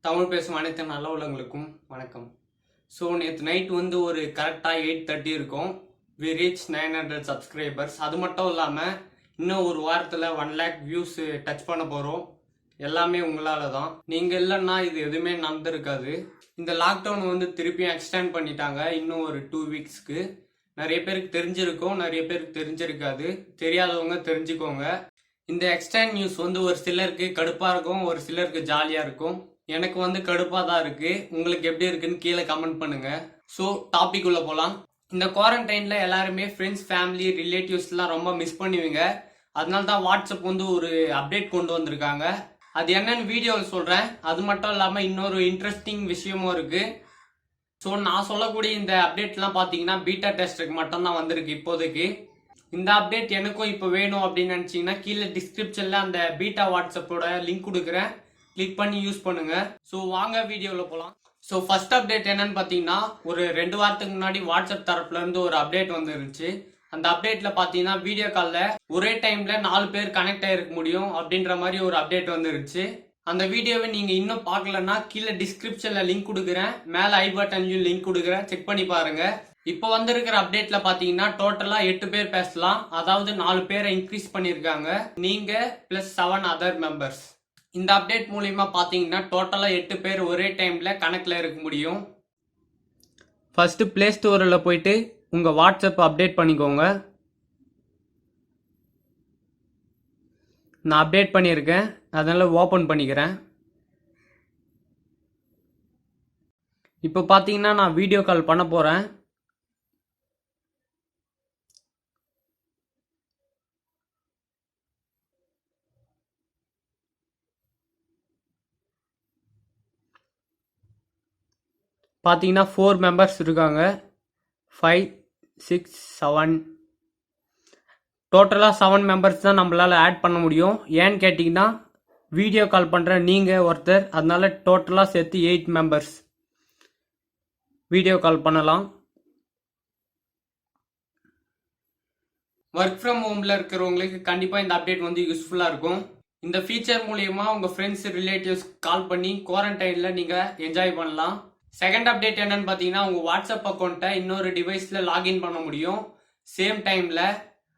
தமிழ் பேசும் அனைத்து நல்ல உள்ளவங்களுக்கும் வணக்கம். ஸோ நேற்று நைட் வந்து ஒரு கரெக்டாக 8:30 இருக்கும். We reach 900 subscribers. அது மட்டும் இல்லாமல் இன்னும் ஒரு வாரத்தில் 1 lakh வியூஸ் டச் பண்ண போகிறோம். எல்லாமே உங்களால் தான். நீங்கள் இல்லைன்னா இது எதுவுமே நடந்திருக்காது. இந்த லாக்டவுன் வந்து திருப்பியும் எக்ஸ்டெண்ட் பண்ணிட்டாங்க இன்னும் ஒரு 2 வீக்ஸ்க்கு. நிறைய பேருக்கு தெரிஞ்சிருக்கும், நிறைய பேருக்கு தெரிஞ்சிருக்காது. தெரியாதவங்க தெரிஞ்சுக்கோங்க. இந்த எக்ஸ்டெண்ட் நியூஸ் வந்து ஒரு சிலருக்கு கடுப்பாக இருக்கும், ஒரு சிலருக்கு ஜாலியாக இருக்கும். எனக்கு வந்து கடுப்பாக தான் இருக்குது. உங்களுக்கு எப்படி இருக்குன்னு கீழே கமெண்ட் பண்ணுங்கள். ஸோ டாபிக் உள்ள போகலாம். இந்த குவாரண்டைனில் எல்லாருமே ஃப்ரெண்ட்ஸ், ஃபேமிலி, ரிலேட்டிவ்ஸ்லாம் ரொம்ப மிஸ் பண்ணுவீங்க. அதனால தான் வாட்ஸ்அப் வந்து ஒரு அப்டேட் கொண்டு வந்திருக்காங்க. அது என்னன்னு வீடியோவில் சொல்கிறேன். அது மட்டும் இல்லாமல் இன்னொரு இன்ட்ரெஸ்டிங் விஷயமும் இருக்குது. ஸோ நான் சொல்லக்கூடிய இந்த அப்டேட்லாம் பார்த்தீங்கன்னா பீட்டா டெஸ்ட்டுக்கு மட்டும்தான் வந்திருக்கு இப்போதைக்கு. இந்த அப்டேட் எனக்கும் இப்போ வேணும் அப்படின்னு நினச்சிங்கன்னா கீழே டிஸ்கிரிப்ஷனில் அந்த பீட்டா வாட்ஸ்அப்போட லிங்க் கொடுக்குறேன். கிளிக் பண்ணி யூஸ் பண்ணுங்க. ஸோ வாங்க வீடியோவில் போகலாம். ஸோ ஃபர்ஸ்ட் அப்டேட் என்னன்னு பார்த்தீங்கன்னா, ஒரு 2 வாரத்துக்கு முன்னாடி வாட்ஸ்அப் தரப்புல இருந்து ஒரு அப்டேட் வந்துருந்துச்சு. அந்த அப்டேட்ல பார்த்தீங்கன்னா வீடியோ காலில் ஒரே டைம்ல 4 பேர் கனெக்ட் ஆகிருக்க முடியும் அப்படின்ற மாதிரி ஒரு அப்டேட் வந்துருச்சு. அந்த வீடியோவை நீங்க இன்னும் பார்க்கலன்னா கீழே டிஸ்கிரிப்ஷன்ல லிங்க் கொடுக்குறேன், மேலே ஐ பட்டன்லையும் லிங்க் கொடுக்குறேன், செக் பண்ணி பாருங்க. இப்போ வந்திருக்கிற அப்டேட்ல பாத்தீங்கன்னா டோட்டலா 8 பேர் பேசலாம். அதாவது 4 பேரை இன்க்ரீஸ் பண்ணிருக்காங்க, நீங்க பிளஸ் 7 அதர் மெம்பர்ஸ். இந்த அப்டேட் மூலியமா பாத்தீங்கன்னா டோட்டலா 8 பேர் ஒரே டைம்ல கணக்குல இருக்க முடியும். ஃபர்ஸ்ட் பிளே ஸ்டோர்ல போயிட்டு உங்க வாட்ஸ்அப் அப்டேட் பண்ணிக்கோங்க. நான் அப்டேட் பண்ணியிருக்கேன், அதனால ஓப்பன் பண்ணிக்கிறேன். இப்போ பார்த்தீங்கன்னா நான் வீடியோ கால் பண்ண போகிறேன். பார்த்தீங்கன்னா 4 மெம்பர்ஸ் இருக்காங்க. 5, 6, 7 டோட்டலாக 7 மெம்பர்ஸ் தான் நம்மளால் ஆட் பண்ண முடியும். ஏன்னு கேட்டிங்கன்னா வீடியோ கால் பண்ணுற நீங்கள் ஒருத்தர், அதனால டோட்டலாக சேர்த்து 8 மெம்பர்ஸ் வீடியோ கால் பண்ணலாம். ஒர்க் ஃப்ரம் ஹோமில் இருக்கிறவங்களுக்கு கண்டிப்பாக இந்த அப்டேட் வந்து யூஸ்ஃபுல்லாக இருக்கும். இந்த ஃபீச்சர் மூலயமா உங்கள் ஃப்ரெண்ட்ஸ், ரிலேட்டிவ்ஸ் கால் பண்ணி குவாரண்டைனில் நீங்கள் என்ஜாய் பண்ணலாம். செகண்ட் அப்டேட் என்னன்னு பார்த்தீங்கன்னா, உங்கள் வாட்ஸ்அப் அக்கௌண்ட்டை இன்னொரு டிவைஸில் லாகின் பண்ண முடியும் சேம் டைமில்.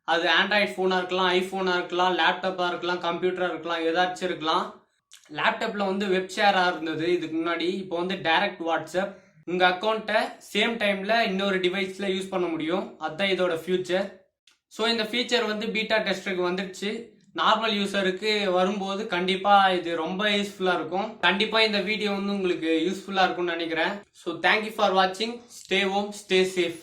அது ஆண்ட்ராய்ட் ஃபோனாக இருக்கலாம், ஐஃபோனாக இருக்கலாம், லேப்டாப்பாக இருக்கலாம், கம்ப்யூட்டராக இருக்கலாம், ஏதாச்சும் இருக்கலாம். லேப்டாப்பில் வந்து வெப் ஷேராக இருந்தது இதுக்கு முன்னாடி. இப்போ வந்து டைரக்ட் வாட்ஸ்அப். உங்கள் அக்கௌண்ட்டை சேம் டைமில் இன்னொரு டிவைஸில் யூஸ் பண்ண முடியும். அதுதான் இதோட ஃபியூச்சர். ஸோ இந்த ஃபீச்சர் வந்து பீட்டா டெஸ்டருக்கு வந்துடுச்சு. நார்மல் யூஸருக்கு வரும்போது கண்டிப்பாக இது ரொம்ப யூஸ்ஃபுல்லாக இருக்கும். கண்டிப்பாக இந்த வீடியோ வந்து உங்களுக்கு யூஸ்ஃபுல்லாக இருக்கும்னு நினைக்கிறேன். ஸோ தேங்க்யூ ஃபார் வாட்சிங். Stay home, stay safe.